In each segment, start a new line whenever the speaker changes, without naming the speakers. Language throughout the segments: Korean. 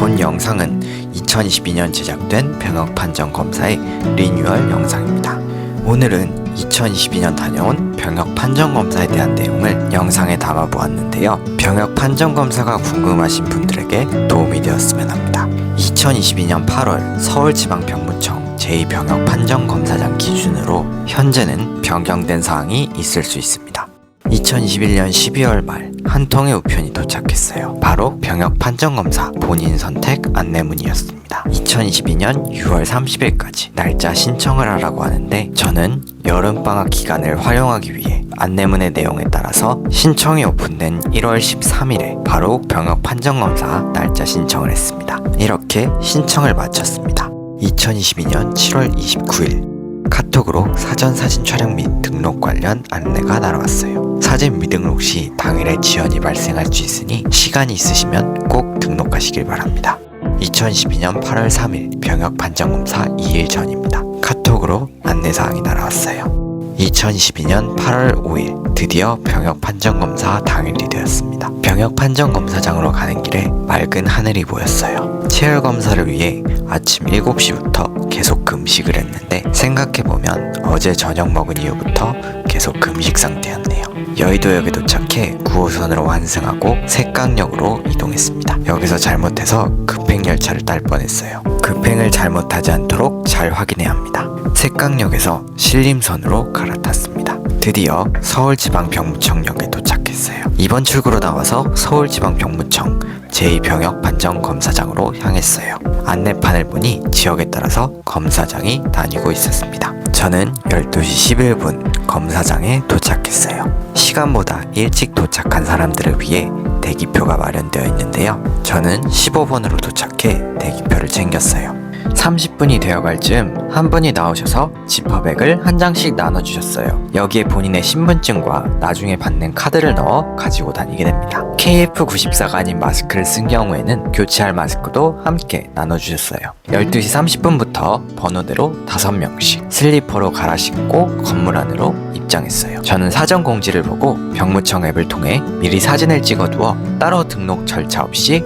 본 영상은 2022년 제작된 병역 판정 검사의 리뉴얼 영상입니다. 오늘은 2022년 다녀온 병역 판정 검사에 대한 내용을 영상에 담아 보았는데요. 병역 판정 검사가 궁금하신 분들에게 도움이 되었으면 합니다. 2022년 8월 서울지방병무청 제2병역판정검사장 기준으로 현재는 변경된 사항이 있을 수 있습니다. 2021년 12월 말 한 통의 우편이 도착했어요. 바로 병역판정검사 본인 선택 안내문이었습니다. 2022년 6월 30일까지 날짜 신청을 하라고 하는데 저는 여름방학 기간을 활용하기 위해 안내문의 내용에 따라서 신청이 오픈된 1월 13일에 바로 병역판정검사 날짜 신청을 했습니다. 이렇게 신청을 마쳤습니다. 2022년 7월 29일 카톡으로 사전 사진 촬영 및 등록 관련 안내가 날아왔어요. 사진 미등록 시 당일에 지연이 발생할 수 있으니 시간이 있으시면 꼭 등록하시길 바랍니다. 2012년 8월 3일 병역판정검사 2일 전입니다. 카톡으로 안내사항이 날아왔어요. 2012년 8월 5일 드디어 병역판정검사 당일이 되었습니다. 병역판정검사장으로 가는 길에 맑은 하늘이 보였어요. 체열검사를 위해 아침 7시부터 계속 금식을 했는데 생각해보면 어제 저녁 먹은 이후부터 계속 금식 상태였네요. 여의도역에 도착해 9호선으로 환승하고 색강역으로 이동했습니다. 여기서 잘못해서 급행열차를 딸 뻔했어요. 급행을 잘못하지 않도록 잘 확인해야 합니다. 색강역에서 신림선으로 갈아탔습니다. 드디어 서울지방병무청역에 도착했어요. 이번 출구로 나와서 서울지방병무청 제2병역판정검사장으로 향했어요. 안내판을 보니 지역에 따라서 검사장이 다니고 있었습니다. 저는 12시 11분 검사장에 도착했어요. 시간보다 일찍 도착한 사람들을 위해 대기표가 마련되어 있는데요. 저는 15번으로 도착해 대기표를 챙겼어요. 30분이 되어갈 즈음 한 분이 나오셔서 지퍼백을 한 장씩 나눠주셨어요. 여기에 본인의 신분증과 나중에 받는 카드를 넣어 가지고 다니게 됩니다. KF94가 아닌 마스크를 쓴 경우에는 교체할 마스크도 함께 나눠주셨어요. 12시 30분부터 번호대로 5명씩 슬리퍼로 갈아 신고 건물 안으로 입장했어요. 저는 사전 공지를 보고 병무청 앱을 통해 미리 사진을 찍어두어 따로 등록 절차 없이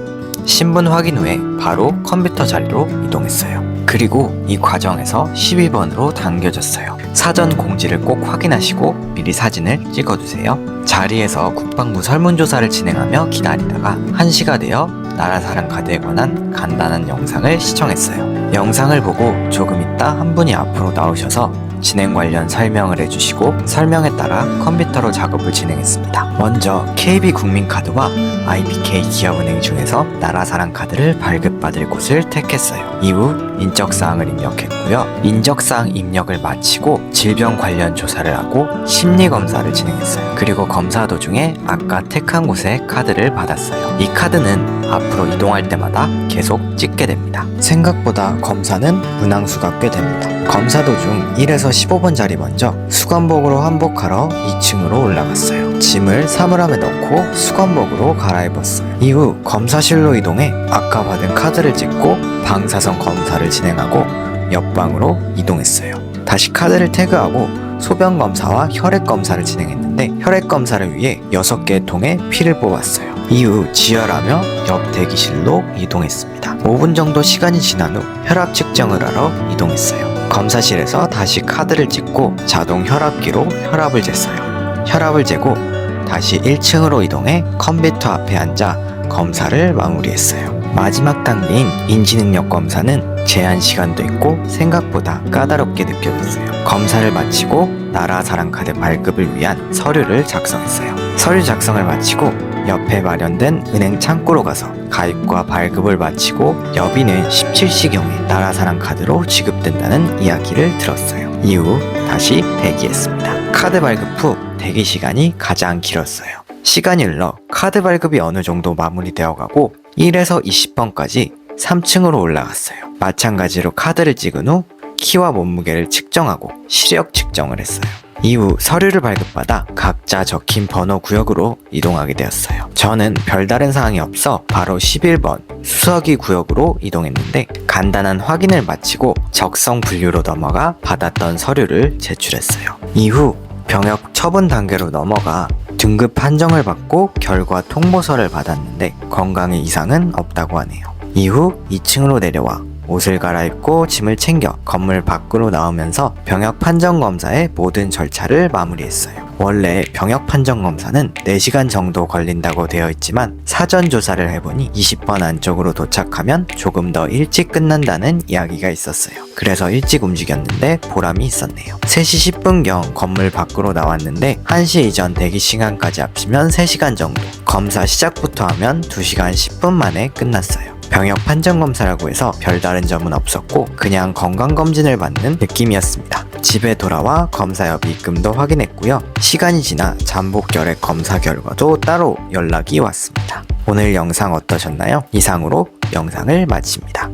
신분 확인 후에 바로 컴퓨터 자리로 이동했어요. 그리고 이 과정에서 12번으로 당겨졌어요. 사전 공지를 꼭 확인하시고 미리 사진을 찍어두세요. 자리에서 국방부 설문조사를 진행하며 기다리다가 1시가 되어 나라사랑 카드에 관한 간단한 영상을 시청했어요. 영상을 보고 조금 있다 한 분이 앞으로 나오셔서 진행 관련 설명을 해주시고 설명에 따라 컴퓨터로 작업을 진행했습니다. 먼저 KB국민카드와 IBK 기업은행 중에서 나라사랑 카드를 발급받을 곳을 택했어요. 이후 인적사항을 입력했고요. 인적사항 입력을 마치고 질병 관련 조사를 하고 심리검사를 진행했어요. 그리고 검사 도중에 아까 택한 곳에 카드를 받았어요. 이 카드는 앞으로 이동할 때마다 계속 찍게 됩니다. 생각보다 검사는 문항수가 꽤 됩니다. 검사 도중 1에서 15번 자리 먼저 수관복으로 환복하러 2층으로 올라갔어요. 짐을 사물함에 넣고 수관복으로 갈아입었어요. 이후 검사실로 이동해 아까 받은 카드를 찍고 방사선 검사를 진행하고 옆방으로 이동했어요. 다시 카드를 태그하고 소변 검사와 혈액 검사를 진행했는데 혈액 검사를 위해 6개의 통에 피를 뽑았어요. 이후 지혈하며 옆 대기실로 이동했습니다. 5분 정도 시간이 지난 후 혈압 측정을 하러 이동했어요. 검사실에서 다시 카드를 찍고 자동 혈압기로 혈압을 쟀어요. 혈압을 재고 다시 1층으로 이동해 컴퓨터 앞에 앉아 검사를 마무리했어요. 마지막 단계인 인지능력 검사는 제한 시간도 있고 생각보다 까다롭게 느껴졌어요. 검사를 마치고 나라사랑 카드 발급을 위한 서류를 작성했어요. 서류 작성을 마치고 옆에 마련된 은행 창구로 가서 가입과 발급을 마치고 여비는 17시경에 나라사랑 카드로 지급된다는 이야기를 들었어요. 이후 다시 대기했습니다. 카드 발급 후 대기 시간이 가장 길었어요. 시간이 흘러 카드 발급이 어느 정도 마무리되어 가고 1에서 20번까지 3층으로 올라갔어요. 마찬가지로 카드를 찍은 후 키와 몸무게를 측정하고 시력 측정을 했어요. 이후 서류를 발급받아 각자 적힌 번호 구역으로 이동하게 되었어요. 저는 별다른 사항이 없어 바로 11번 수서기 구역으로 이동했는데 간단한 확인을 마치고 적성 분류로 넘어가 받았던 서류를 제출했어요. 이후 병역 처분 단계로 넘어가 등급 판정을 받고 결과 통보서를 받았는데 건강에 이상은 없다고 하네요. 이후 2층으로 내려와 옷을 갈아입고 짐을 챙겨 건물 밖으로 나오면서 병역 판정 검사의 모든 절차를 마무리했어요. 원래 병역 판정 검사는 4시간 정도 걸린다고 되어 있지만 사전 조사를 해보니 20번 안쪽으로 도착하면 조금 더 일찍 끝난다는 이야기가 있었어요. 그래서 일찍 움직였는데 보람이 있었네요. 3시 10분경 건물 밖으로 나왔는데 1시 이전 대기 시간까지 합치면 3시간 정도, 검사 시작부터 하면 2시간 10분 만에 끝났어요. 병역 판정 검사라고 해서 별다른 점은 없었고 그냥 건강검진을 받는 느낌이었습니다. 집에 돌아와 검사협 입금도 확인했고요. 시간이 지나 잠복결핵 검사 결과도 따로 연락이 왔습니다. 오늘 영상 어떠셨나요? 이상으로 영상을 마칩니다.